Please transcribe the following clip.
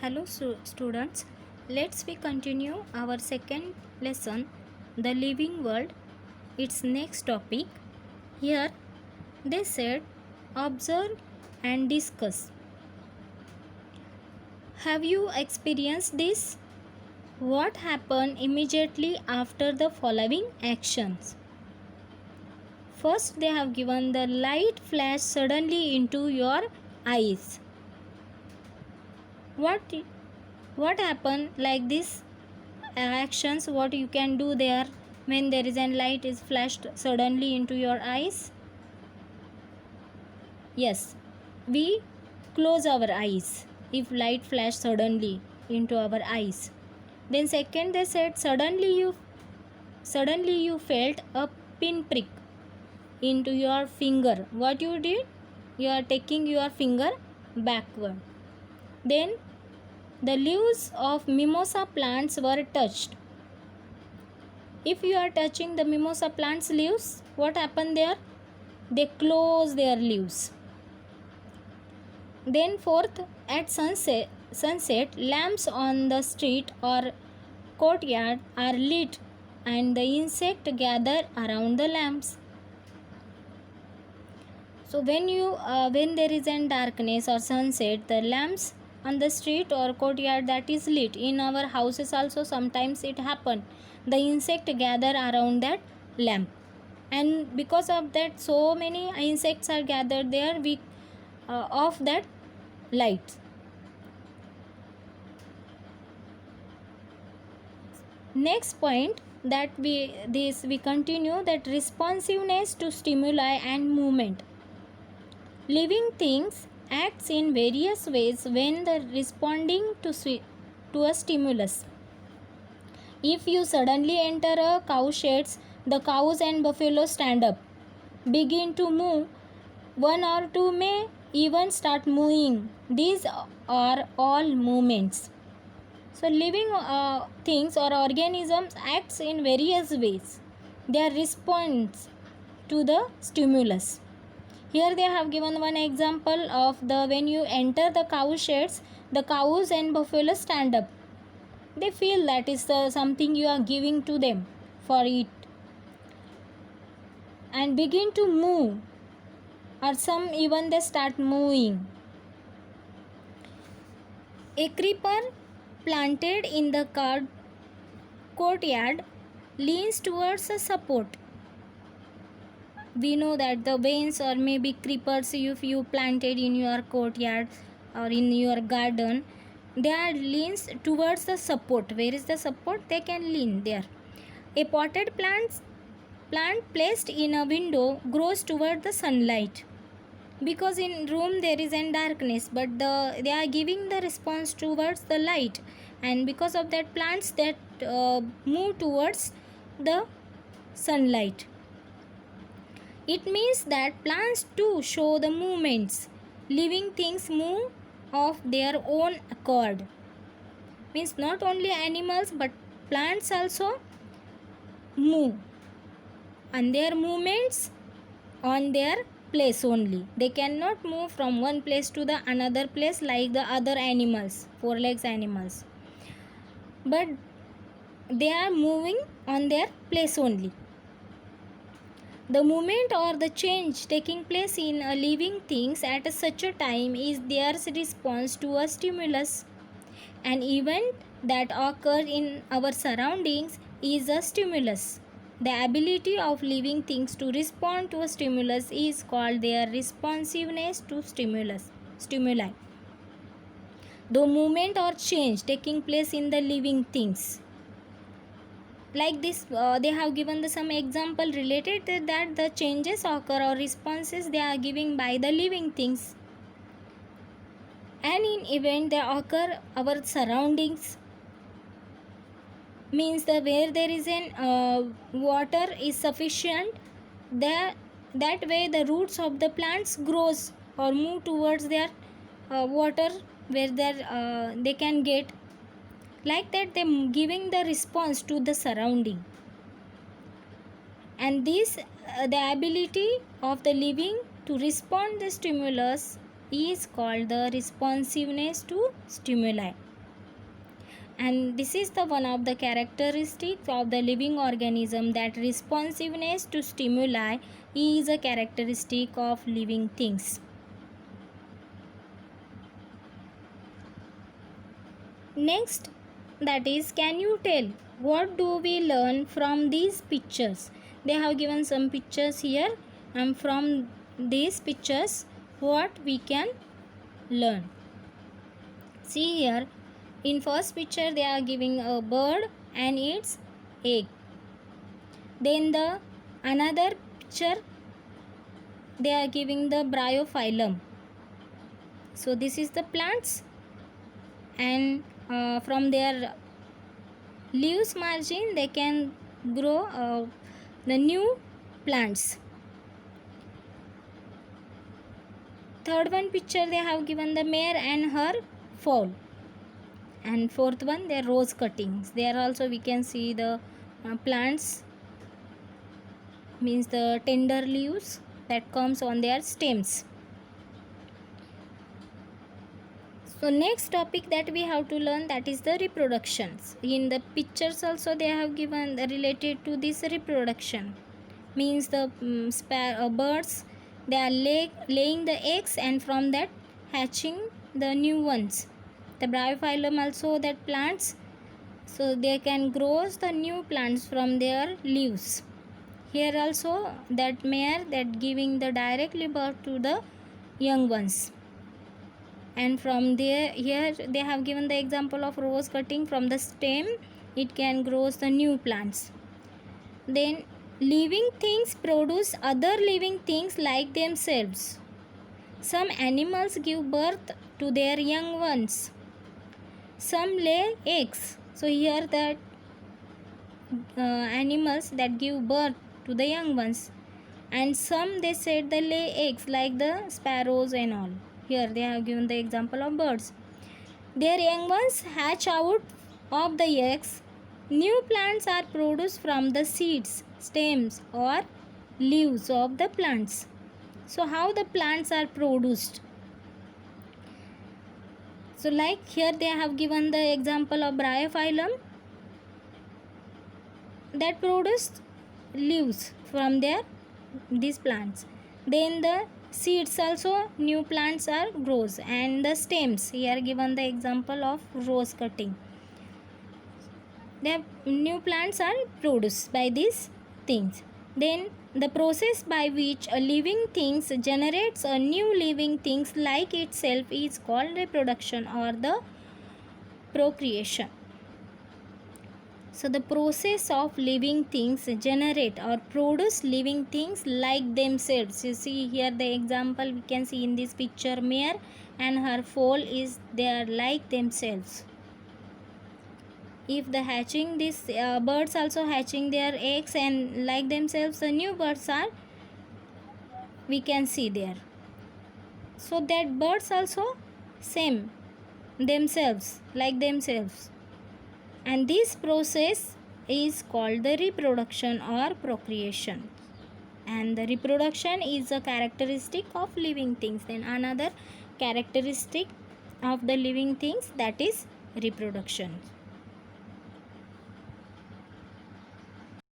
Hello students, let's we continue our second lesson, the living world. Its next topic. Here they said observe and discuss. Have you experienced this? What happened immediately after the following actions? First, they have given the light flash suddenly into your eyes. What happened like this actions? What you can do there when there is a light is flashed suddenly into your eyes? Yes, we close our eyes if light flash suddenly into our eyes. Then second, they said suddenly you felt a pinprick into your finger. What you did? You are taking your finger backward. Then the leaves of mimosa plants were touched. If you are touching the mimosa plant's leaves, what happened there? They close their leaves. Then fourth, at sunset, lamps on the street or courtyard are lit and the insect gather around the lamps. So when there is an darkness or sunset, the lamps on the street or courtyard that is lit. In our houses also sometimes it happen. The insect gather around that lamp, and because of that so many insects are gathered there, we off that light. Next point that we continue, that responsiveness to stimuli and movement. Living things acts in various ways when the responding to a stimulus. If you suddenly enter a cow sheds, the cows and buffaloes stand up, begin to move. One or two may even start moving. These are all movements. So living things or organisms acts in various ways. Their response to the stimulus. Here they have given one example of the when you enter the cow sheds, the cows and buffaloes stand up. They feel that is something you are giving to them for it, and begin to move, or some even they start moving. A creeper planted in the courtyard leans towards a support. We know that the veins or maybe creepers, if you planted in your courtyard or in your garden, they are leans towards the support. Where is the support? They can lean there. A potted plant placed in a window grows toward the sunlight, because in room there is an darkness, but they are giving the response towards the light, and because of that plants that move towards the sunlight. It means that plants too show the movements. Living things move of their own accord. Means not only animals but plants also move, and their movements on their place only. They cannot move from one place to the another place like the other animals, four legs animals, but they are moving on their place only. The movement or the change taking place in a living things at such a time is their response to a stimulus. An event that occurs in our surroundings is a stimulus. The ability of living things to respond to a stimulus is called their responsiveness to stimuli. The movement or change taking place in the living things. Like this, they have given some example related to that the changes occur or responses they are giving by the living things. And in event they occur our surroundings, means the where there is an water is sufficient, that way the roots of the plants grows or move towards their water where they can get. Like that they giving the response to the surrounding, and this the ability of the living to respond the stimulus is called the responsiveness to stimuli. And this is the one of the characteristics of the living organism, that responsiveness to stimuli is a characteristic of living things. Next, that is, can you tell what do we learn from these pictures? They have given some pictures here, and from these pictures what we can learn. See here, in first picture they are giving a bird and its egg. Then the another picture they are giving the bryophyllum. So this is the plants, and from their leaves margin they can grow the new plants. Third one picture they have given the mare and her foal. And fourth one, they are rose cuttings. There also we can see the plants, means the tender leaves that comes on their stems. So next topic that we have to learn, that is the reproductions. In the pictures also they have given related to this reproduction, means the birds, they are laying the eggs and from that hatching the new ones. The bryophyllum also, that plants, so they can grow the new plants from their leaves. Here also that mare that giving the directly birth to the young ones. And from there, here they have given the example of rose cutting. From the stem it can grow the new plants. Then living things produce other living things like themselves. Some animals give birth to their young ones. Some lay eggs. So here that animals that give birth to the young ones, and some they said they lay eggs like the sparrows and all. Here they have given the example of birds. Their young ones hatch out of the eggs. New plants are produced from the seeds, stems or leaves of the plants. So how the plants are produced? So like here they have given the example of bryophyllum that produced leaves from these plants. Then the seeds also, new plants are grows, and the stems, here given the example of rose cutting. The new plants are produced by these things. Then the process by which a living things generates a new living things like itself is called reproduction or the procreation. So the process of living things generate or produce living things like themselves. You see here the example we can see in this picture, mare and her foal is they are like themselves. If the hatching, these birds also hatching their eggs and like themselves, the new birds are we can see there. So that birds also same themselves, like themselves. And this process is called the reproduction or procreation. And the reproduction is a characteristic of living things. Then another characteristic of the living things, that is reproduction.